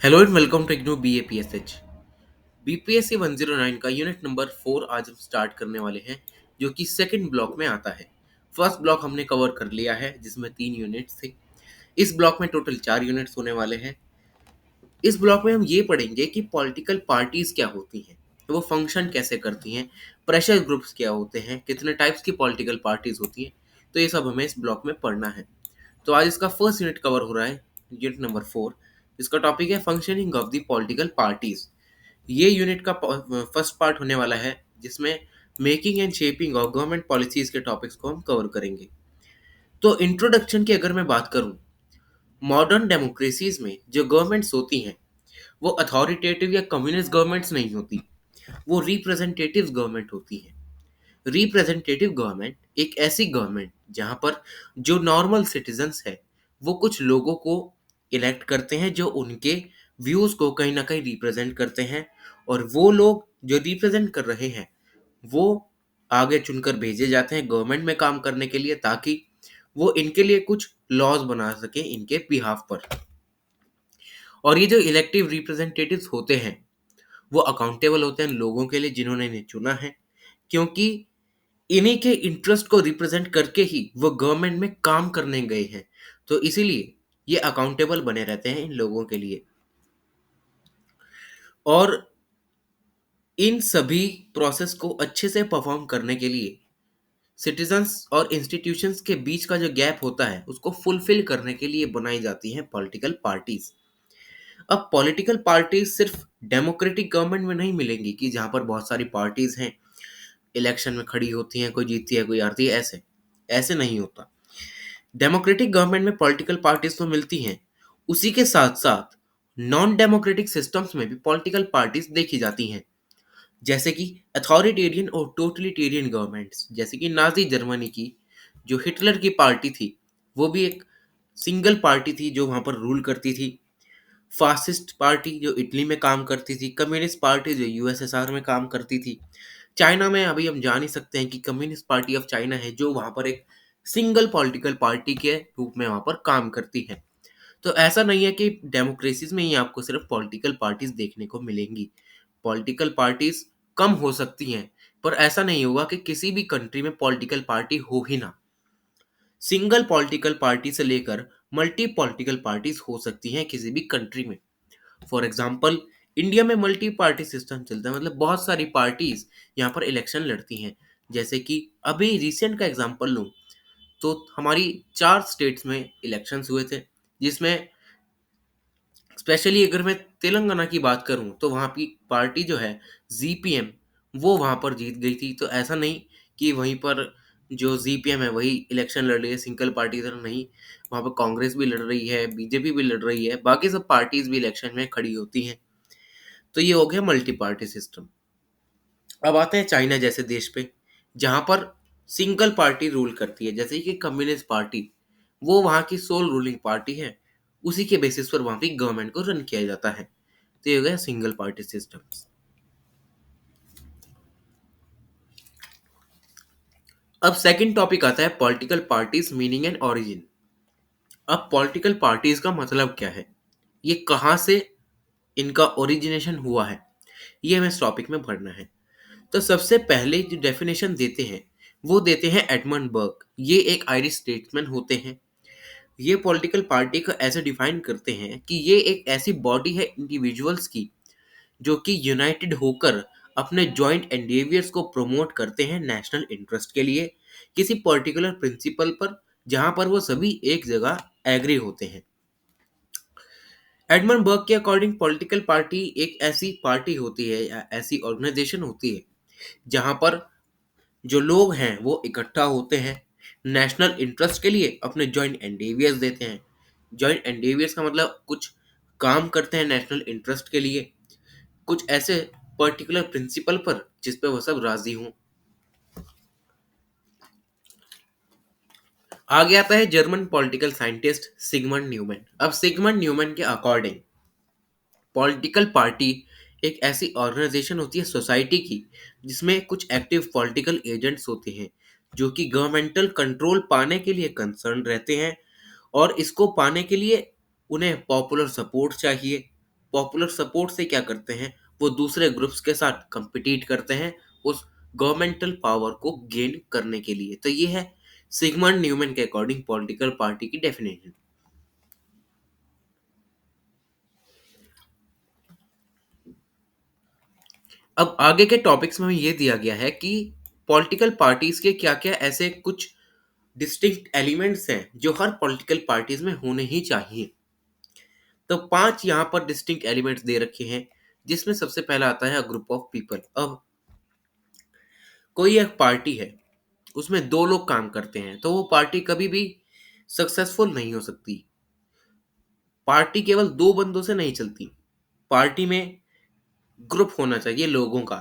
Hello and welcome to IGNOU BAPSH। BPSC 109 का unit number 4 आज हम स्टार्ट करने वाले हैं, जो कि सेकंड ब्लॉक में आता है। फर्स्ट ब्लॉक हमने कवर कर लिया है, जिसमें 3 यूनिट्स थे। इस ब्लॉक में टोटल 4 यूनिट्स होने वाले हैं। इस ब्लॉक में हम ये पढ़ेंगे कि पॉलिटिकल पार्टीज क्या होती हैं, तो वो फंक्शन कैसे करती हैं, प्रेशर ग्रुप्स क्या होते हैं, कितने टाइप्स की पॉलिटिकल पार्टीज होती हैं। तो ये सब हमें इस ब्लॉक में पढ़ना है। तो आज इसका फर्स्ट यूनिट कवर हो रहा है, यूनिट नंबर 4। इसका टॉपिक है functioning of the political parties. ये यूनिट का फर्स्ट पार्ट होने वाला है, जिसमें making and shaping of government policies के टॉपिक्स को हम कवर करेंगे। तो इंट्रोडक्शन की अगर मैं बात करूं, मॉडर्न डेमोक्रेसीज में जो गवर्नमेंट्स होती हैं वो अथॉरिटेटिव या कम्युनिस्ट गवर्नमेंट्स नहीं होती, वो रिप्रेजेंटेटिव गवर्नमेंट होती है। रिप्रेजेंटेटिव गवर्नमेंट एक ऐसी गवर्नमेंट जहां पर जो नॉर्मल सिटीजन्स है वो कुछ लोगों को इलेक्ट करते हैं, जो उनके व्यूज को कहीं ना कहीं रिप्रेजेंट करते हैं। और वो लोग जो रिप्रेजेंट कर रहे हैं वो आगे चुनकर भेजे जाते हैं गवर्नमेंट में काम करने के लिए, ताकि वो इनके लिए कुछ लॉज बना सके इनके बिहाफ पर। और ये जो इलेक्टिव रिप्रेजेंटेटिव्स होते हैं वो अकाउंटेबल होते हैं लोगों के लिए जिन्होंने इन्हें चुना है, क्योंकि इन्हीं के इंटरेस्ट को रिप्रेजेंट करके ही वो गवर्नमेंट में काम करने गए हैं। तो इसीलिए ये अकाउंटेबल बने रहते हैं इन लोगों के लिए। और इन सभी प्रोसेस को अच्छे से परफॉर्म करने के लिए सिटीजन्स और इंस्टीट्यूशंस के बीच का जो गैप होता है उसको फुलफिल करने के लिए बनाई जाती हैं पॉलिटिकल पार्टीज। अब पॉलिटिकल पार्टीज सिर्फ डेमोक्रेटिक गवर्नमेंट में नहीं मिलेंगी कि जहां पर बहुत सारी पार्टीज हैं, इलेक्शन में खड़ी होती हैं, कोई जीतती है कोई हारती है, ऐसे ऐसे नहीं होता। डेमोक्रेटिक गवर्नमेंट में पॉलिटिकल पार्टीज तो मिलती हैं, उसी के साथ साथ नॉन डेमोक्रेटिक सिस्टम्स में भी पॉलिटिकल पार्टीज देखी जाती हैं। जैसे कि अथॉरिटेरियन और टोटलिटेरियन गवर्नमेंट्स, जैसे कि नाजी जर्मनी की जो हिटलर की पार्टी थी, वो भी एक सिंगल पार्टी थी जो वहां पर रूल करती थी। फासिस्ट पार्टी जो इटली में काम करती थी, कम्युनिस्ट पार्टी जो यूएसएसआर में काम करती थी। चाइना में अभी हम जान ही सकते हैं कि कम्युनिस्ट पार्टी ऑफ चाइना है, जो वहां पर एक सिंगल पॉलिटिकल पार्टी के रूप में वहां पर काम करती है। तो ऐसा नहीं है कि डेमोक्रेसीज में ही आपको सिर्फ पॉलिटिकल पार्टीज देखने को मिलेंगी। पॉलिटिकल पार्टीज कम हो सकती हैं, पर ऐसा नहीं होगा कि किसी भी कंट्री में पॉलिटिकल पार्टी हो ही ना। सिंगल पॉलिटिकल पार्टी से लेकर मल्टी पॉलिटिकल पार्टीज हो सकती हैं किसी भी कंट्री में। फॉर एग्जाम्पल, इंडिया में मल्टी पार्टी सिस्टम चलता है, मतलब बहुत सारी पार्टीज यहाँ पर इलेक्शन लड़ती हैं। जैसे कि अभी रिसेंट का एग्जाम्पल लूँ तो हमारी 4 स्टेट्स में इलेक्शंस हुए थे, जिसमें स्पेशली अगर मैं तेलंगाना की बात करूं तो वहाँ की पार्टी जो है जीपीएम, वो वहाँ पर जीत गई थी। तो ऐसा नहीं कि वहीं पर जो जीपीएम है वही इलेक्शन लड़ रही है, सिंगल पार्टी तरह नहीं। वहाँ पर कांग्रेस भी लड़ रही है, बीजेपी भी लड़ रही है, बाकी सब पार्टीज भी इलेक्शन में खड़ी होती हैं। तो ये हो गया मल्टी पार्टी सिस्टम। अब आते हैं चाइना जैसे देश पे, जहाँ पर सिंगल पार्टी रूल करती है, जैसे कि कम्युनिस्ट पार्टी, वो वहाँ की सोल रूलिंग पार्टी है। उसी के बेसिस पर वहाँ की गवर्नमेंट को रन किया जाता है। तो ये हो गया सिंगल पार्टी सिस्टम। अब सेकंड टॉपिक आता है political parties meaning and origin. अब पॉलिटिकल पार्टीज का मतलब क्या है, ये कहाँ से इनका ओरिजिनेशन हुआ है, ये हमें इस टॉपिक में पढ़ना है। तो सबसे पहले जो डेफिनेशन देते हैं वो देते हैं एडमंड बर्ग। ये एक आयरिश स्टेट्समैन होते हैं। ये पॉलिटिकल पार्टी को ऐसे डिफाइन करते हैं कि ये एक ऐसी बॉडी है इंडिविजुअल्स की, जो कि यूनाइटेड होकर अपने जॉइंट एंडेवियर्स को प्रमोट करते हैं नेशनल इंटरेस्ट के लिए, किसी पर्टिकुलर प्रिंसिपल पर, जहां पर वो सभी एक जगह एग्री होते हैं। एडमंड बर्ग के अकॉर्डिंग पॉलिटिकल पार्टी एक ऐसी पार्टी होती है या ऐसी ऑर्गेनाइजेशन होती है जहां पर जो लोग हैं वो इकट्ठा होते हैं नेशनल इंटरेस्ट के लिए, अपने जॉइंट एंडेवियर्स देते हैं। जॉइंट एंडेवियर्स का मतलब कुछ काम करते हैं नेशनल इंटरेस्ट के लिए, कुछ ऐसे पर्टिकुलर प्रिंसिपल पर जिस पे वो सब राजी हों। आगे आता है German political scientist Sigmund Neumann. अब सिगमंड न्यूमैन के अकॉर्डिंग पॉलिटिकल पार्टी एक ऐसी ऑर्गेनाइजेशन होती है सोसाइटी की, जिसमें कुछ एक्टिव पॉलिटिकल एजेंट्स होते हैं जो कि गवर्नमेंटल कंट्रोल पाने के लिए कंसर्न रहते हैं। और इसको पाने के लिए उन्हें पॉपुलर सपोर्ट चाहिए, पॉपुलर सपोर्ट से क्या करते हैं, वो दूसरे ग्रुप्स के साथ compete करते हैं उस गवर्नमेंटल पावर को गेन करने के लिए। तो ये है सिगमंड न्यूमैन के अकॉर्डिंग पॉलिटिकल पार्टी की डेफिनेशन। अब आगे के टॉपिक्स में हमें ये दिया गया है कि पॉलिटिकल पार्टीज के क्या क्या ऐसे कुछ डिस्टिंक्ट एलिमेंट्स हैं जो हर पॉलिटिकल पार्टीज में होने ही चाहिए। तो 5 यहाँ पर डिस्टिंक्ट एलिमेंट्स दे रखे हैं, जिसमें सबसे पहला आता है ग्रुप ऑफ पीपल। अब कोई एक पार्टी है, उसमें 2 लोग काम करते हैं, तो वो पार्टी कभी भी सक्सेसफुल नहीं हो सकती। पार्टी केवल 2 बंदों से नहीं चलती। पार्टी में ग्रुप होना चाहिए लोगों का,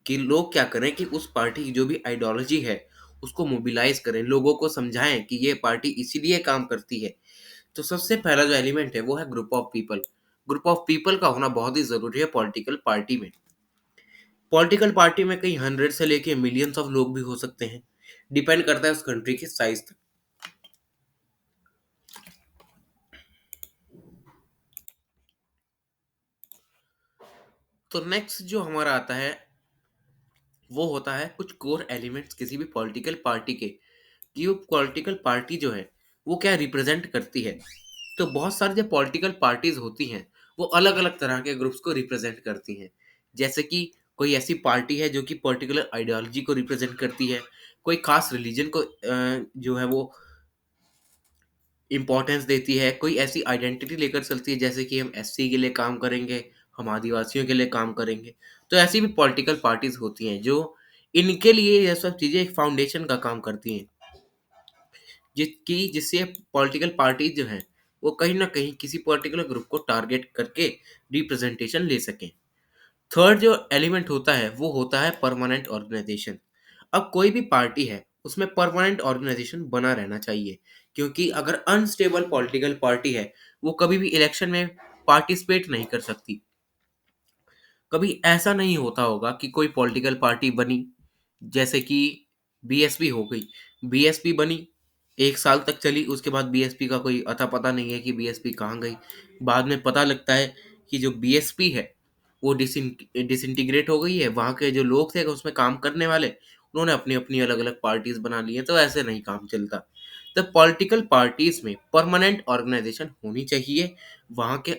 कि लोग क्या करें कि उस पार्टी की जो भी आइडियोलॉजी है, उसको मोबिलाइज़ करें, लोगों को समझाएँ कि ये पार्टी इसीलिए काम करती है। तो सबसे पहला जो एलिमेंट है वो है group of people. Group of people का होना बहुत ही ज़रूरी है पॉलिटिकल पार्टी में। पॉलिटिकल पार्टी में कई 100 से लेके मिलियंस ऑफ लोग भी हो सकते हैं, डिपेंड करता है उस कंट्री की साइज़ तक। तो नेक्स्ट जो हमारा आता है, वो होता है कुछ कोर एलिमेंट्स किसी भी पॉलिटिकल पार्टी के, कि वो पॉलिटिकल पार्टी जो है, वो क्या रिप्रेज़ेंट करती है। तो बहुत सारी जो पॉलिटिकल पार्टीज़ होती हैं, वो अलग-अलग तरह के ग्रुप्स को रिप्रेज़ेंट करती हैं। जैसे कि कोई ऐसी पार्टी है जो कि पर्टिकुलर आइडियोलॉजी को रिप्रेज़ेंट करती है, कोई ख़ास रिलीजन को जो है वो इम्पोर्टेंस देती है, कोई ऐसी आइडेंटिटी लेकर चलती है जैसे कि हम एससी के लिए काम करेंगे, हम आदिवासियों के लिए काम करेंगे। तो ऐसी भी पॉलिटिकल पार्टीज़ होती हैं जो इनके लिए ये सब चीज़ें एक फाउंडेशन का काम करती हैं। जिससे पॉलिटिकल पार्टी जो है वो कहीं ना कहीं किसी पर्टिकुलर ग्रुप को टारगेट करके रिप्रेजेंटेशन ले सकें। थर्ड जो एलिमेंट होता है वो होता है परमानेंट ऑर्गेनाइजेशन। अब कोई भी पार्टी है उसमें परमानेंट ऑर्गेनाइजेशन बना रहना चाहिए, क्योंकि अगर अनस्टेबल पॉलिटिकल पार्टी है वो कभी भी इलेक्शन में पार्टिसिपेट नहीं कर सकती। कभी ऐसा नहीं होता होगा कि कोई पॉलिटिकल पार्टी बनी, जैसे कि बीएसपी हो गई। बीएसपी बनी, 1 साल तक चली, उसके बाद बीएसपी का कोई अता-पता नहीं है कि बीएसपी कहाँ गई। बाद में पता लगता है कि जो बीएसपी है, वो डिसइंटीग्रेट हो गई है। वहाँ के जो लोग थे उसमें काम करने वाले, उन्होंने अपनी-अपनी अलग-अलग पार्टीज़ बना ली हैं, तो ऐसे नहीं काम चलता। तो पॉलिटिकल पार्टीज़ में परमानेंट ऑर्गेनाइज़ेशन होनी चाहिए, वहाँ के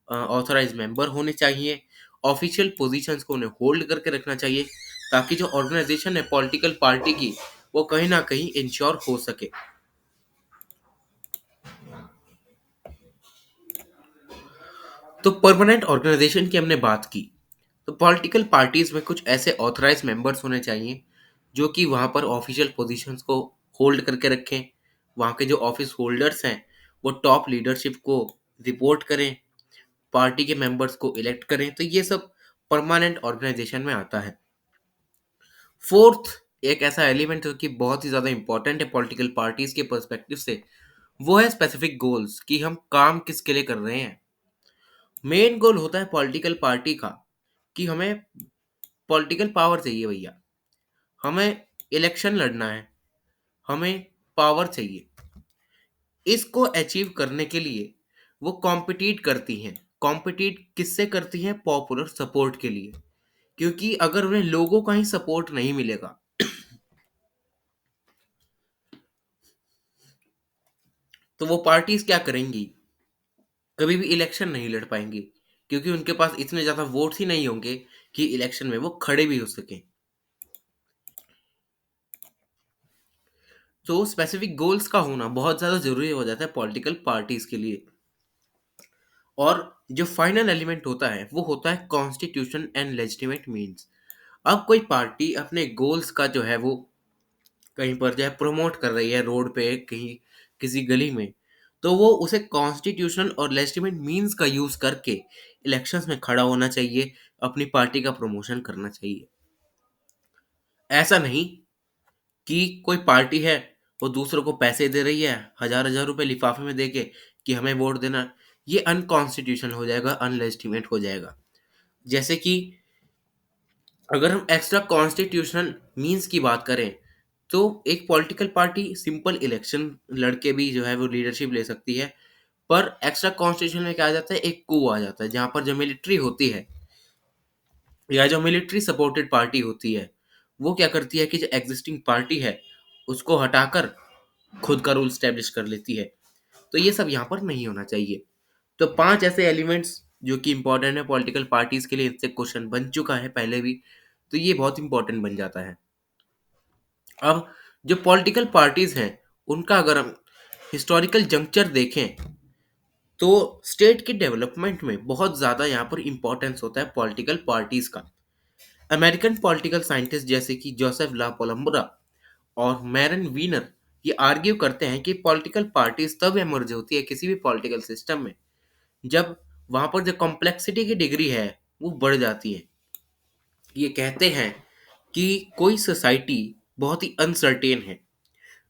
ऑथराइज़्ड मेंबर होने चाहिए, ऑफ़िशियल पोज़ीशंस को उन्हें होल्ड करके रखना चाहिए, ताकि जो ऑर्गेनाइज़ेशन है पॉलिटिकल पार्टी की, वो कहीं न कहीं इंश्योर हो सके। तो परमानेंट ऑर्गेनाइज़ेशन की हमने बात की, तो पॉलिटिकल पार्टीज़ में कुछ ऐसे ऑथराइज़्ड मेंबर्स होने चाहिए, जो कि वहाँ पर ऑफ़िशियल पोज़ीशंस को होल्ड करके रखें। वहाँ के जो ऑफ़िस होल्डर्स हैं, वो टॉप लीडरशिप को रिपोर्ट करें, पार्टी के मेंबर्स को इलेक्ट करें, तो ये सब परमानेंट ऑर्गेनाइज़ेशन में आता है। फोर्थ एक ऐसा एलिमेंट जो कि बहुत ही ज़्यादा इम्पोर्टेंट है पॉलिटिकल पार्टीज़ के पर्सपेक्टिव से, वो है स्पेसिफिक गोल्स, कि हम काम किसके लिए कर रहे हैं। मेन गोल होता है पॉलिटिकल पार्टी का कि हमें पॉलिटिकल पावर चाहिए भैया, हमें इलेक्शन लड़ना है, हमें पावर चाहिए। इसको अचीव करने के लिए वो कॉम्पिटिट करती हैं। कॉम्पिटिट किससे करती हैं? पॉपुलर सपोर्ट के लिए। क्योंकि अगर उन्हें लोगों का ही सपोर्ट नहीं मिलेगा, तो वो पार्टीज़ क्या करेंगी? कभी भी इलेक्शन नहीं लड़ पाएँगी, क्योंकि उनके पास इतने ज़्यादा वोट्स ही नहीं होंगे कि इलेक्शन में वो खड़े भी हो सकें। तो स्पेसिफिक गोल्स का होना बहुत ज़्यादा ज़रूरी हो जाता है पॉलिटिकल पार्टीज़ के लिए। और जो फाइनल एलिमेंट होता है वो होता है कॉन्स्टिट्यूशन एंड लेजिटिमेट मीन्स। अब कोई पार्टी अपने गोल्स का जो है वो कहीं पर जो है प्रमोट कर रही है रोड पे, कहीं किसी गली में, तो वो उसे कॉन्स्टिट्यूशनल और लेजिटिमेट मीन्स का यूज़ करके इलेक्शंस में खड़ा होना चाहिए, अपनी पार्टी का प्रमोशन करना चाहिए। ऐसा नहीं कि कोई पार्टी है, वो दूसरों को पैसे दे रही है, हज़ार-हज़ार रुपए लिफ़ाफ़े में देके कि हमें वोट देना, ये अनकॉन्स्टिट्यूशनल हो जाएगा, अनलेजिटिमेट हो जाएगा। जैसे कि अगर हम एक्स्ट्रा कॉन्स्टिट्यूशनल मीन्स की बात करें, तो एक पॉलिटिकल पार्टी सिंपल इलेक्शन लड़ के भी जो है वो लीडरशिप ले सकती है। पर एक्स्ट्रा कॉन्स्टिट्यूशन में क्या आ जाता है, एक कू आ जाता है, जहां पर जो मिलिट्री होती है या जो मिलिट्री सपोर्टेड पार्टी होती है, वो क्या करती है कि जो एग्जिस्टिंग पार्टी है उसको हटाकर खुद का रूल स्टैब्लिश कर लेती है। तो ये सब यहाँ पर नहीं होना चाहिए। तो 5 ऐसे एलिमेंट्स जो कि इंपॉर्टेंट है पॉलिटिकल पार्टीज के लिए, इनसे क्वेश्चन बन चुका है पहले भी, तो ये बहुत इंपॉर्टेंट बन जाता है। अब जो पॉलिटिकल पार्टीज हैं, उनका अगर हम हिस्टोरिकल जंक्चर देखें, तो स्टेट के डेवलपमेंट में बहुत ज़्यादा यहाँ पर इंपॉर्टेंस होता है पॉलिटिकल पार्टीज का। अमेरिकन पॉलिटिकल साइंटिस्ट जैसे कि जोसेफ ला पोलम्बरा और मैरन वीनर ये आर्ग्यू करते हैं कि पॉलिटिकल पार्टीज तब एमर्ज होती है किसी भी पॉलिटिकल सिस्टम में जब वहां पर जो कॉम्प्लेक्सिटी की डिग्री है वो बढ़ जाती है। ये कहते हैं कि कोई सोसाइटी बहुत ही अनसर्टेन है,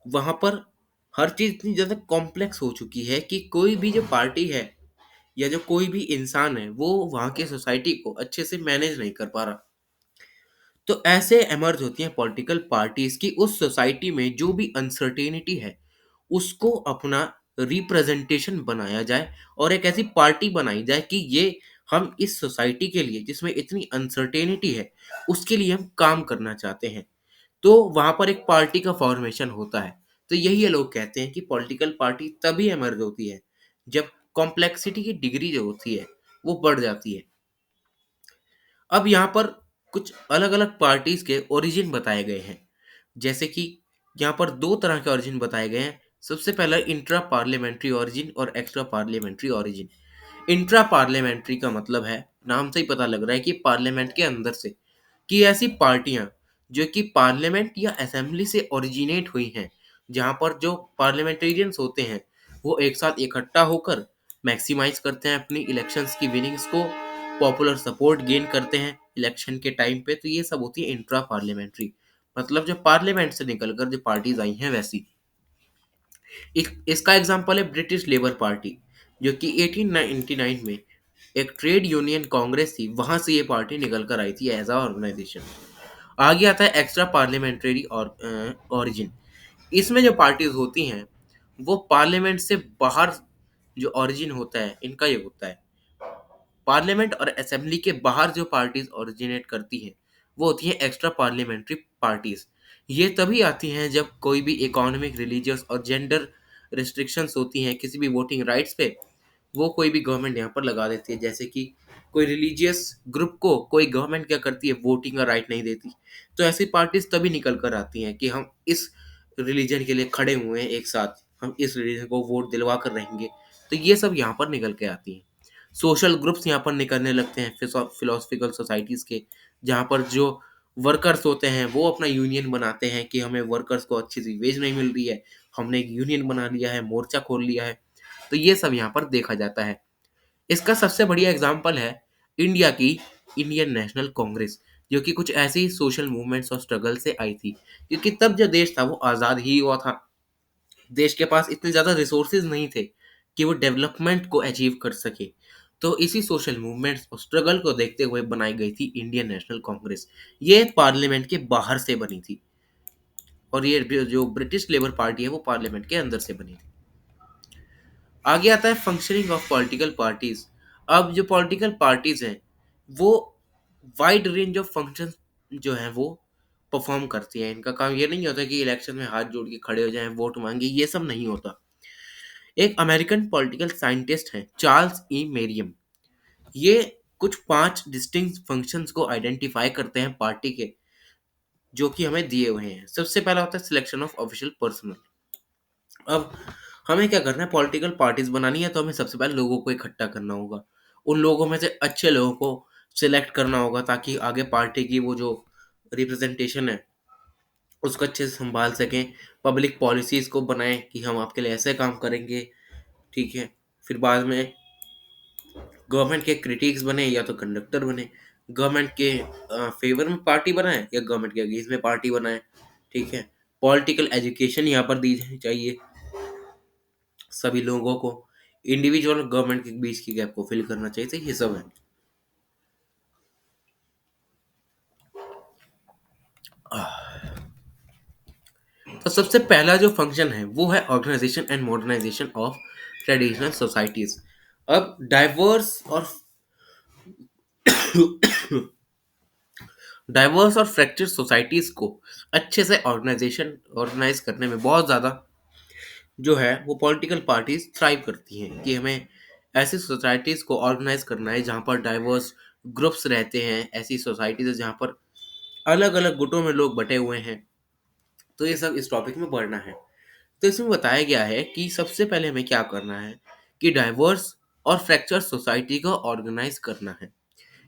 वहां पर हर चीज इतनी ज्यादा कॉम्प्लेक्स हो चुकी है कि कोई भी जो पार्टी है या जो कोई भी इंसान है वो वहां की सोसाइटी को अच्छे से मैनेज नहीं कर पा रहा। तो ऐसे एमर्ज होती हैं पॉलिटिकल पार्टीज की उस सोसाइटी में जो भी अनसर्टेनिटी है उसको अपना रिप्रेजेंटेशन बनाया जाए और एक ऐसी पार्टी बनाई जाए कि ये हम इस सोसाइटी के लिए जिसमें इतनी अनसर्टेनिटी है उसके लिए हम काम करना चाहते हैं। तो वहां पर एक पार्टी का फॉर्मेशन होता है। तो यही ये लोग कहते हैं कि पॉलिटिकल पार्टी तभी एमर्ज होती है जब कॉम्प्लेक्सिटी की डिग्री जो होती है वो बढ़ जाती है। अब यहाँ पर कुछ अलग अलग पार्टीज के ओरिजिन बताए गए हैं, जैसे कि यहाँ पर दो तरह के ओरिजिन बताए गए हैं। सबसे पहला इंट्रा पार्लियामेंट्री ओरिजिन और extra parliamentary origin. Intra parliamentary का मतलब है, नाम से ही पता लग रहा है कि पार्लियामेंट के अंदर से, कि ऐसी पार्टियां जो कि पार्लियामेंट या असेंबली से ओरिजिनेट हुई हैं, जहां पर जो पार्लियामेंटेरियंस होते हैं वो एक साथ इकट्ठा होकर मैक्सिमाइज करते हैं अपनी इलेक्शंस की विनिंग्स को, पॉपुलर सपोर्ट गेन करते हैं इलेक्शन के टाइम पे। तो ये सब होती है इंट्रा पार्लियामेंट्री, मतलब जो पार्लियामेंट से निकलकर जो पार्टीज आई हैं वैसी। इसका एग्जांपल है ब्रिटिश लेबर पार्टी, जो कि 1899 में एक ट्रेड यूनियन कांग्रेस थी, वहां से ये पार्टी निकल कर आई थी एज अ ऑर्गेनाइजेशन। आगे आता है एक्स्ट्रा पार्लियामेंट्री और ओरिजिन। इसमें जो पार्टीज होती हैं वो पार्लियामेंट से बाहर, जो ओरिजिन होता है इनका ये होता है, पार्लियामेंट और असेंबली के बाहर जो पार्टीज ओरिजिनेट करती हैं वो होती हैं एक्स्ट्रा पार्लियामेंट्री पार्टीज। ये तभी आती हैं जब कोई भी इकोनॉमिक, रिलीजियस और जेंडर रिस्ट्रिक्शंस होती हैं किसी भी वोटिंग राइट्स पे, वो कोई भी गवर्नमेंट यहाँ पर लगा देती है। जैसे कि कोई रिलीजियस ग्रुप को कोई गवर्नमेंट क्या करती है, वोटिंग का राइट नहीं देती, तो ऐसी पार्टीज तभी निकल कर आती हैं कि हम इस रिलीजन के लिए खड़े हुए हैं एक साथ, हम इस रिलीजन को वोट दिलवा कर रहेंगे। तो ये सब यहाँ पर निकल के आती हैं। सोशल ग्रुप्स यहाँ पर निकलने लगते हैं फिलोसफिकल सोसाइटीज के, जहाँ पर जो वर्कर्स होते हैं वो अपना यूनियन बनाते हैं कि हमें वर्कर्स को अच्छी सी वेज नहीं मिल रही है, हमने एक यूनियन बना लिया है, मोर्चा खोल लिया है। तो ये सब यहाँ पर देखा जाता है। इसका सबसे बढ़िया एग्जाम्पल है इंडिया की इंडियन नेशनल कांग्रेस, जो कि कुछ ऐसी सोशल मूवमेंट्स और स्ट्रगल से आई थी, क्योंकि तब जो देश था वो आज़ाद ही हुआ था। देश के पास इतने ज़्यादा रिसोर्सेज नहीं थे कि वो डेवलपमेंट को अचीव कर सके। तो इसी सोशल मूवमेंट्स और स्ट्रगल को देखते हुए बनाई गई थी इंडियन नेशनल कांग्रेस। ये पार्लियामेंट के बाहर से बनी थी और ये जो ब्रिटिश लेबर पार्टी है वो पार्लियामेंट के अंदर से बनी थी। आगे आता है फंक्शनिंग ऑफ पॉलिटिकल पार्टीज। अब जो पॉलिटिकल पार्टीज हैं वो वाइड रेंज ऑफ फंक्शंस जो हैं वो परफॉर्म करती हैं। इनका काम ये नहीं होता कि इलेक्शन में हाथ जोड़ के खड़े हो जाएं, वोट मांगे, ये सब नहीं होता। एक अमेरिकन पॉलिटिकल साइंटिस्ट हैं चार्ल्स ई मेरियम, ये कुछ 5 डिस्टिंक्ट फंक्शंस को आइडेंटिफाई करते हैं पार्टी के, जो कि हमें दिए हुए हैं। सबसे पहला होता है सिलेक्शन ऑफ ऑफिशियल पर्सनल। अब हमें क्या करना है, पॉलिटिकल पार्टीज बनानी है तो हमें सबसे पहले लोगों को इकट्ठा करना होगा। उन लोगों में से अच्छे लोगों को सिलेक्ट करना होगा ताकि आगे पार्टी की वो जो रिप्रेजेंटेशन है उसको अच्छे से संभाल सकें। पब्लिक पॉलिसीज को बनाएं कि हम आपके लिए ऐसे काम करेंगे, ठीक है। फिर बाद में गवर्नमेंट के क्रिटिक्स बने या तो कंडक्टर बने, गवर्नमेंट के फेवर में पार्टी बनाए या गवर्नमेंट के अगेंस्ट में पार्टी बनाए, ठीक है। पॉलिटिकल एजुकेशन यहाँ पर दी जानी चाहिए सभी लोगों को, इंडिविजुअल और गवर्नमेंट के बीच की गैप को फिल करना चाहिए। तो ये सब है। तो सबसे पहला जो फंक्शन है वो है organization and modernization of traditional societies. अब डाइवर्स और फ्रैक्चर सोसाइटीज को अच्छे से ऑर्गेनाइज करने में बहुत ज़्यादा जो है वो पॉलिटिकल पार्टीज थ्राइव करती हैं कि हमें ऐसी सोसाइटीज़ को ऑर्गेनाइज करना है जहाँ पर डाइवर्स ग्रुप्स रहते हैं, ऐसी सोसाइटीज़ है जहाँ पर अलग अलग गुटों में लोग बटे हुए हैं। तो ये सब इस टॉपिक में पढ़ना है। तो इसमें बताया गया है कि सबसे पहले हमें क्या करना है कि डाइवर्स और फ्रैक्चर सोसाइटी को ऑर्गेनाइज करना है।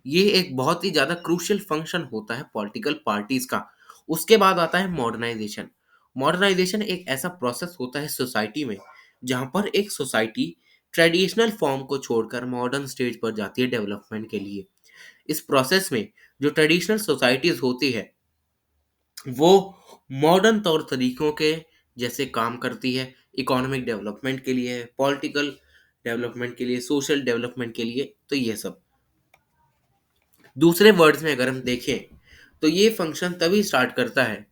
ये एक बहुत ही ज़्यादा क्रूशियल फंक्शन होता है पॉलिटिकल पार्टीज का। उसके बाद आता है मॉडर्नाइजेशन। मॉडर्नाइजेशन एक ऐसा प्रोसेस होता है सोसाइटी में जहाँ पर एक सोसाइटी ट्रेडिशनल फॉर्म को छोड़कर मॉडर्न स्टेज पर जाती है डेवलपमेंट के लिए। इस प्रोसेस में जो ट्रेडिशनल सोसाइटीज होती है वो मॉडर्न तौर तरीकों के जैसे काम करती है, इकोनॉमिक डेवलपमेंट के लिए, पॉलिटिकल डेवलपमेंट के लिए, सोशल डेवलपमेंट के लिए। तो ये सब दूसरे वर्ड्स में अगर हम देखें तो ये फंक्शन तभी स्टार्ट करता है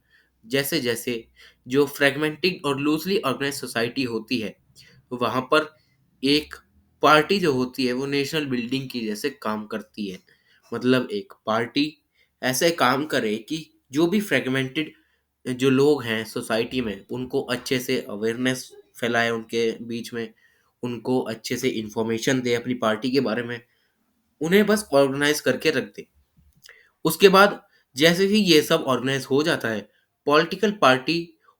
जैसे जैसे जो फ्रेगमेंटेड और लूजली ऑर्गेनाइज सोसाइटी होती है वहाँ पर एक पार्टी जो होती है वो नेशनल बिल्डिंग की जैसे काम करती है। मतलब एक पार्टी ऐसे काम करे कि जो भी फ्रेगमेंटेड जो लोग हैं सोसाइटी में उनको अच्छे से अवेयरनेस फैलाए उनके बीच में, उनको अच्छे से इंफॉर्मेशन दे अपनी पार्टी के बारे में, उन्हें बस ऑर्गेनाइज करके रख दे। उसके बाद जैसे ही ये सब ऑर्गेनाइज हो जाता है पॉलिटिकल पार्टी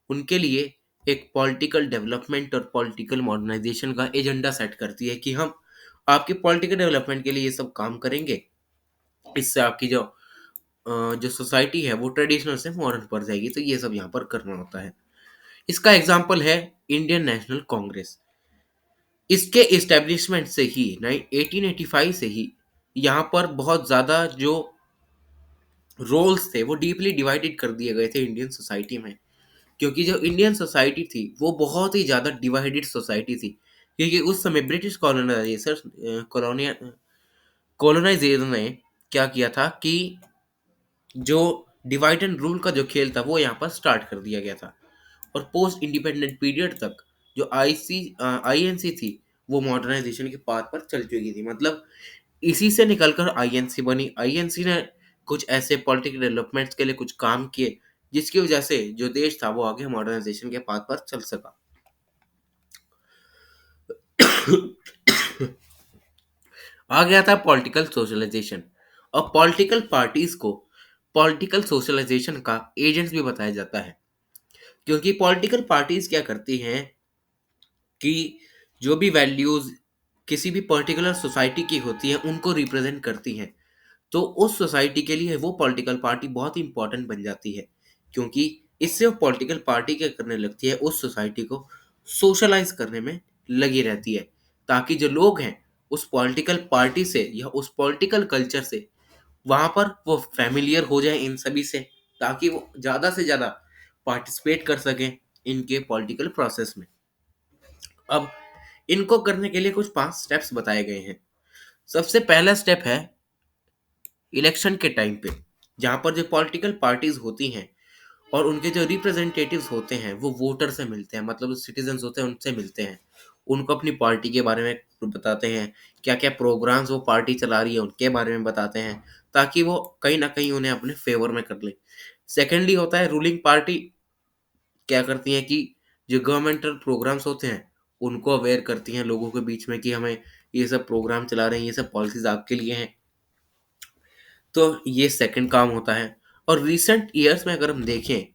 उनके लिए एक पॉलिटिकल डेवलपमेंट और पॉलिटिकल मॉडर्नाइजेशन का एजेंडा सेट करती है कि हम आपके पॉलिटिकल डेवलपमेंट के लिए ये सब काम करेंगे। इससे आपकी जो सोसाइटी है वो ट्रेडिशनल से मॉडर्न पर जाएगी। तो ये सब यहाँ पर करना होता है। इसका एग्जाम्पल है इंडियन नेशनल कांग्रेस। इसके इस्टेब्लिशमेंट से ही 1885 से ही यहाँ पर बहुत ज़्यादा जो रोल्स थे वो डीपली डिवाइडेड कर दिए गए थे इंडियन सोसाइटी में। क्योंकि जो इंडियन सोसाइटी थी वो बहुत ही ज़्यादा डिवाइडेड सोसाइटी थी। क्योंकि उस समय ब्रिटिश कॉलोनाइजेशन ने क्या किया था कि जो डिवाइड एंड रूल का जो खेल था वो यहाँ पर स्टार्ट कर दिया गया था। और पोस्ट इंडिपेंडेंट पीरियड तक जो आईएनसी थी वो मॉडर्नाइजेशन के पाथ पर चल चुकी थी। मतलब इसी से निकलकर आईएनसी बनी। आईएनसी ने कुछ ऐसे पॉलिटिकल डेवलपमेंट्स के लिए कुछ काम किए जिसकी वजह से जो देश था वो आगे मॉडर्नाइजेशन के पाथ पर चल सका। आ गया था पॉलिटिकल सोशलाइजेशन। और पॉलिटिकल पार्टीज को पॉलिटिकल सोशलाइजेशन का एजेंट्स भी बताया जाता है। क्योंकि पॉलिटिकल पार्टीज क्या करती हैं कि जो भी वैल्यूज किसी भी पर्टिकुलर सोसाइटी की होती हैं उनको रिप्रेजेंट करती हैं। तो उस सोसाइटी के लिए वो पॉलिटिकल पार्टी बहुत ही इंपॉर्टेंट बन जाती है। क्योंकि इससे वो पॉलिटिकल पार्टी क्या करने लगती है उस सोसाइटी को सोशलाइज करने में लगी रहती है ताकि जो लोग हैं उस पॉलिटिकल पार्टी से या उस पॉलिटिकल कल्चर से वहाँ पर वो फैमिलियर हो जाए इन सभी से, ताकि वो ज़्यादा से ज़्यादा पार्टिसिपेट कर सकें इनके पॉलिटिकल प्रोसेस में। अब इनको करने के लिए कुछ 5 स्टेप्स बताए गए हैं। सबसे पहला स्टेप है इलेक्शन के टाइम पे, जहाँ पर जो पॉलिटिकल पार्टीज होती हैं और उनके जो रिप्रेजेंटेटिव्स होते हैं वो वोटर से मिलते हैं, मतलब सिटीजन्स होते हैं उनसे मिलते हैं। उनको अपनी पार्टी के बारे में बताते हैं, क्या क्या प्रोग्राम्स वो पार्टी चला रही है उनके बारे में बताते हैं, ताकि वो कहीं ना कहीं उन्हें अपने फेवर में कर ले। सेकेंडली होता है रूलिंग पार्टी क्या करती है कि जो गवर्नमेंटल प्रोग्राम्स होते हैं उनको अवेयर करती हैं लोगों के बीच में कि हमें ये सब प्रोग्राम चला रहे हैं, ये सब पॉलिसीज आपके लिए हैं। तो ये सेकंड काम होता है। और रिसेंट ईयर्स में अगर हम देखें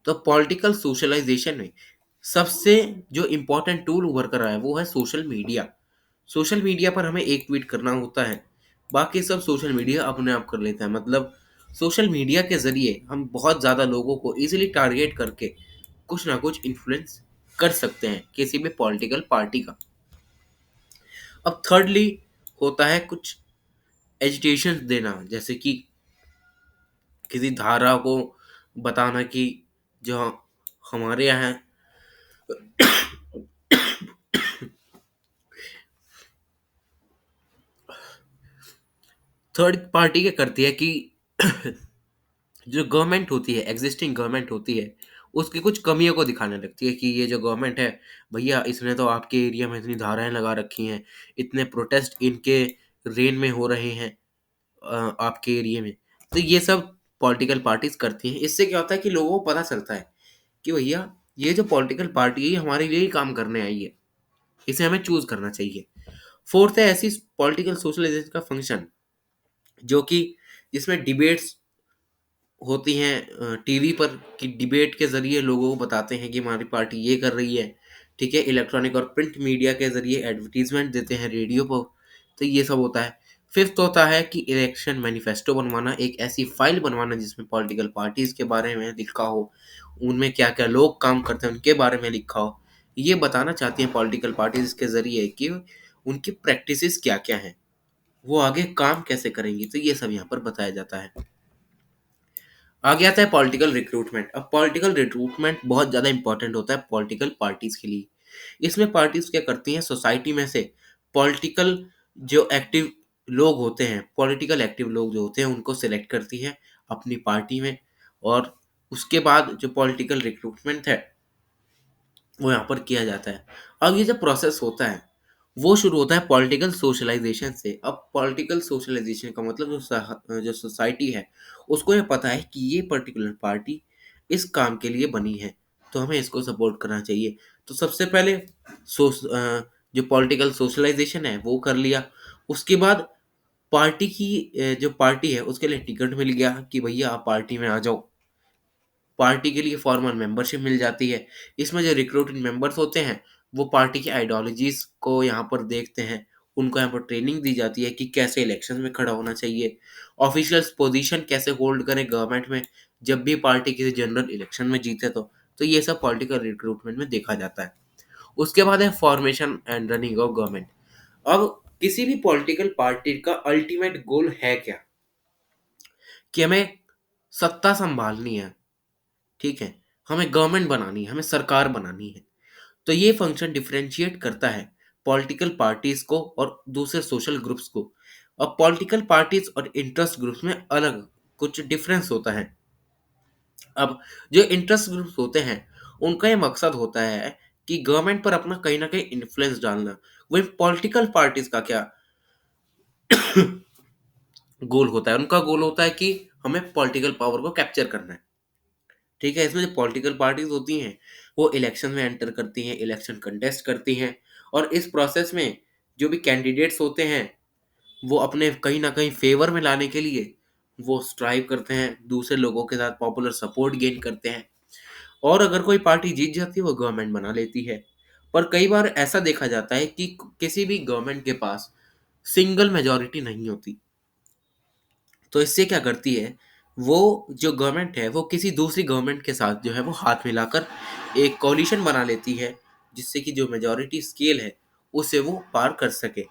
तो पॉलिटिकल सोशलाइजेशन में सबसे जो इम्पोर्टेंट टूल उभर कर रहा है वो है सोशल मीडिया। सोशल मीडिया पर हमें एक ट्वीट करना होता है, बाकी सब सोशल मीडिया अपने आप कर लेता है। मतलब सोशल मीडिया के ज़रिए हम बहुत ज़्यादा लोगों को इजीली टारगेट करके कुछ ना कुछ इन्फ्लुएंस कर सकते हैं किसी भी पॉलिटिकल पार्टी का। अब थर्डली होता है कुछ एजुटेशन देना, जैसे कि किसी धारा को बताना कि जो हमारे यहाँ थर्ड पार्टी क्या करती है कि जो गवर्नमेंट होती है, एग्जिस्टिंग गवर्नमेंट होती है, उसकी कुछ कमियों को दिखाने लगती है कि ये जो गवर्नमेंट है, भैया इसने तो आपके एरिया में इतनी धाराएँ लगा रखी हैं, इतने प्रोटेस्ट इनके रेन में हो रहे हैं आपके एरिया में। तो ये सब पॉलिटिकल पार्टीज़ करती हैं। इससे क्या होता है कि लोगों को पता चलता है कि भैया ये जो पॉलिटिकल पार्टी है, ये हमारे लिए ही काम करने आई है। इसे हमें चूज़ करना चाहिए। फोर्थ है ऐसी पॉलिटिकल सोशलाइज़ेशन का फंक्शन जो कि जिसमें डिबेट्स होती हैं टीवी पर, कि डिबेट के ज़रिए लोगों को बताते हैं कि हमारी पार्टी ये कर रही है, ठीक है? इलेक्ट्रॉनिक और प्रिंट मीडिया के ज़रिए एडवर्टाइज़मेंट देते हैं रेडियो पर, तो ये सब होता है। फिफ्थ होता है कि इलेक्शन मैनिफेस्टो बनवाना, एक ऐसी फाइल बनवाना जिसमें पॉलिटिकल पार्टीज़ के बारे में लिखा हो, उनमें क्या-क्या लोग काम करते हैं उनके बारे में लिखा हो। ये बताना चाहती हैं पॉलिटिकल पार्टीज़ के ज़रिए कि उनकी प्रैक्टिसेज़ क्या-क्या हैं, वो आगे काम कैसे करेंगी, तो ये सब यहाँ पर बताया जाता है। आगे आता है पॉलिटिकल रिक्रूटमेंट। अब पॉलिटिकल रिक्रूटमेंट बहुत ज़्यादा इंपॉर्टेंट होता है पॉलिटिकल पार्टीज़ के लिए। इसमें पार्टीज़ क्या करती हैं, सोसाइटी में से पॉलिटिकल जो एक्टिव लोग होते हैं, पॉलिटिकल एक्टिव लोग जो होते हैं उनको सेलेक्ट करती हैं अपनी पार्टी में, और उसके बाद जो पॉलिटिकल रिक्रूटमेंट है वो यहाँ पर किया जाता है। अब ये जो प्रोसेस होता है, वो शुरू होता है पॉलिटिकल सोशलाइज़ेशन से। अब पॉलिटिकल सोशलाइज़ेशन का मतलब जो सोसाइटी है, उसको ये पता है कि ये पर्टिकुलर पार्टी इस काम के लिए बनी है, तो हमें इसको सपोर्ट करना चाहिए। तो सबसे पहले जो पॉलिटिकल सोशलाइज़ेशन है, वो कर लिया। उसके बाद पार्टी की जो पार्टी है, उसके लिए टिकट मिल गया कि भैया आप पार्टी में आ जाओ। पार्टी के लिए फॉर्मल मेंबरशिप मिल जाती है। इसमें जो रिक्रूटेड मेंबर्स होते हैं, वो पार्टी की आइडियोलॉजीज़ को यहाँ पर देखते हैं। उनको यहाँ पर ट्रेनिंग दी जाती है कि कैसे इलेक्शन में खड़ा होना चाहिए, ऑफिशियल्स पोजीशन कैसे होल्ड करें गवर्नमेंट में, जब भी पार्टी किसी जनरल इलेक्शन में जीते तो ये सब पॉलिटिकल रिक्रूटमेंट में देखा जाता है। उसके बाद है formation and running of government. अब किसी भी पॉलिटिकल पार्टी का अल्टीमेट गोल है क्या? कि हमें सत्ता सँभालनी है। ठीक है? हमें गवर्नमेंट बनानी है, हमें सरकार बनानी है। तो ये फंक्शन डिफरेंशिएट करता है पॉलिटिकल पार्टीज़ को और दूसरे सोशल ग्रुप्स को। अब पॉलिटिकल पार्टीज़ और इंटरेस्ट ग्रुप्स में अलग कुछ डिफरेंस होता है। अब जो इंटरेस्ट ग्रुप्स होते हैं, उनका ये मकसद होता है कि गवर्नमेंट पर अपना कहीं न कहीं इन्फ्लुएंस डालना। वहीं पॉलिटिकल पार्टीज़ का क्या गोल होता है? उनका गोल होता है कि हमें पॉलिटिकल पावर को कैप्चर करना है। ठीक है? इसमें जो पॉलिटिकल पार्टीज़ होती हैं, वो इलेक्शन में एंटर करती हैं, इलेक्शन कंटेस्ट करती हैं, और इस प्रोसेस में जो भी कैंडिडेट्स होते हैं, वो अपने कहीं न कहीं फ़ेवर में लाने के लिए वो स्ट्राइव करते हैं, दूसरे लोगों के साथ पॉपुलर सपोर्ट गेन करते हैं, और अगर कोई पार्टी जीत जाती है, वो गवर्नमेंट बना लेती है। पर कई बार ऐसा देखा जाता है कि किसी भी गवर्नमेंट के पास सिंगल मेजॉरिटी नहीं होती। तो इससे क्या करती है, वो जो गवर्नमेंट है, वो किसी दूसरी गवर्नमेंट के साथ जो है वो हाथ मिलाकर एक कोalition बना लेती है, जिससे कि जो मेजॉरिटी स्केल है, उसे वो पार कर सके।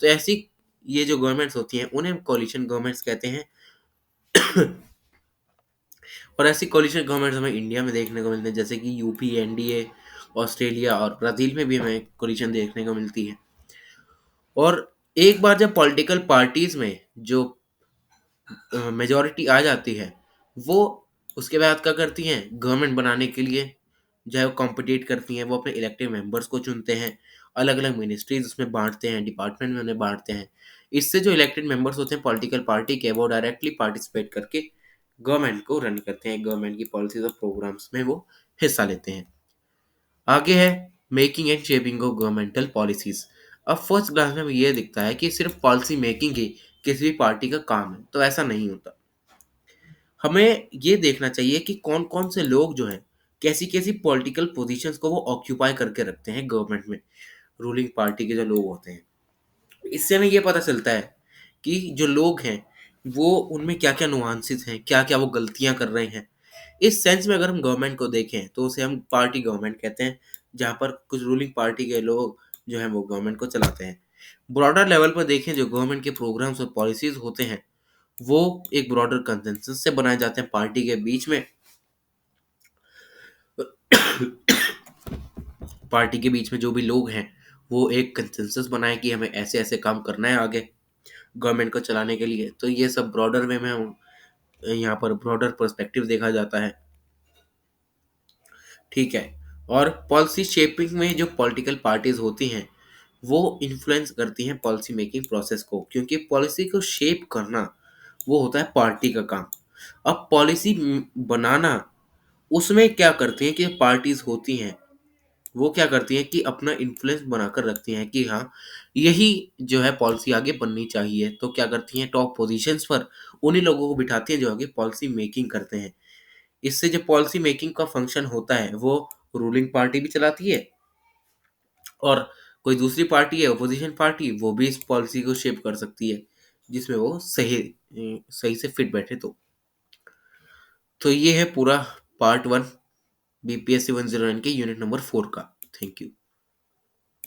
तो ऐसी ये जो गवर्नमेंट्स होती हैं, उन्हें कोalition गवर्नमेंट्स कहते हैं। और ऐसी कोalition गवर्नमेंट्स हमें इंडिया में देखने को मिलती हैं, जैसे कि यूपी, एनडीए, ऑस्ट्रेलिया और ब्राज़ील में भी हमें कोalition देखने को मिलती है। और एक बार जब पॉलिटिकल पार्टीज़ में जो मेजॉरिटी आ जाती है, वो उसके बाद क्या करती हैं, गवर्नमेंट बनाने के लिए जो है वो कॉम्पिटिट करती हैं, वो अपने इलेक्टेड मेंबर्स को चुनते हैं, अलग-अलग मिनिस्ट्रीज़ उसमें बाँटते हैं, डिपार्टमेंट में उन्हें बाँटते हैं। इससे जो इलेक्टेड मेंबर्स होते हैं पॉलिटिकल पार्टी के, वो डायरेक्टली पार्टिसिपेट करके गवर्नमेंट को रन करते हैं, गवर्नमेंट की पॉलिसीज़ और प्रोग्राम्स में वो हिस्सा लेते हैं। आगे है making and shaping of governmental policies. अब फर्स्ट ग्लांस में हमें ये दिखता है कि सिर्फ़ पॉलिसी मेकिंग ही किसी भी पार्टी का काम है, तो ऐसा नहीं होता। हमें ये देखना चाहिए कि कौन-कौन से लोग जो हैं, कैसी-कैसी पॉलिटिकल पोज़ीशंस को वो ऑक्यूपाई करके रखते हैं गवर्नमेंट में, रूलिंग पार्टी के जो लोग होते हैं। इससे हमें ये पता चलता है कि जो लोग हैं, वो उनमें क्या-क्या नुआंसेस हैं, क्या-क्या वो गलतियाँ कर रहे हैं। इस सेंस में अगर हम गवर्नमेंट को देखें, तो उसे हम पार्टी गवर्नमेंट कहते हैं, जहाँ पर कुछ रूलिंग पार्टी के लोग जो हैं, वो गवर्नमेंट को चलाते हैं। ब्रॉडर लेवल पर देखें, जो गवर्नमेंट के प्रोग्राम्स और पॉलिसीज़ होते हैं, वो एक ब्रॉडर कंसेंसस से बनाए जाते हैं पार्टी के बीच में। पार्टी के बीच में जो भी लोग हैं, वो एक कंसेंसस बनाएँ कि हमें ऐसे-ऐसे काम करना है आगे, गवर्नमेंट को चलाने के लिए। तो ये सब ब्रॉडर वे में यहाँ पर ब्रॉडर पर्सपेक्टिव देखा जाता है। ठीक है। और पॉलिसी शेपिंग में जो पॉलिटिकल पार्टीज होती हैं वो इन्फ्लुएंस करती हैं पॉलिसी मेकिंग प्रोसेस को, क्योंकि पॉलिसी को शेप करना वो होता है पार्टी का काम। अब पॉलिसी बनाना, उसमें क्या करती हैं कि पार्टीज होती हैं वो क्या करती हैं कि अपना इन्फ्लुएंस बनाकर रखती हैं कि हाँ यही जो है पॉलिसी आगे बननी चाहिए। तो क्या करती हैं, टॉप पोजीशंस पर उन्हीं लोगों को बिठाती हैं जो आगे पॉलिसी मेकिंग करते हैं। इससे जो पॉलिसी मेकिंग का फंक्शन होता है वो रूलिंग पार्टी भी चलाती है, और कोई दूसरी पार्टी है अपोजिशन पार्टी, वो भी इस पॉलिसी को शेप कर सकती है जिसमें वो सही से फिट बैठे। तो ये है पूरा पार्ट 1 बीपीएससी 109 के यूनिट नंबर 4 का। Thank you.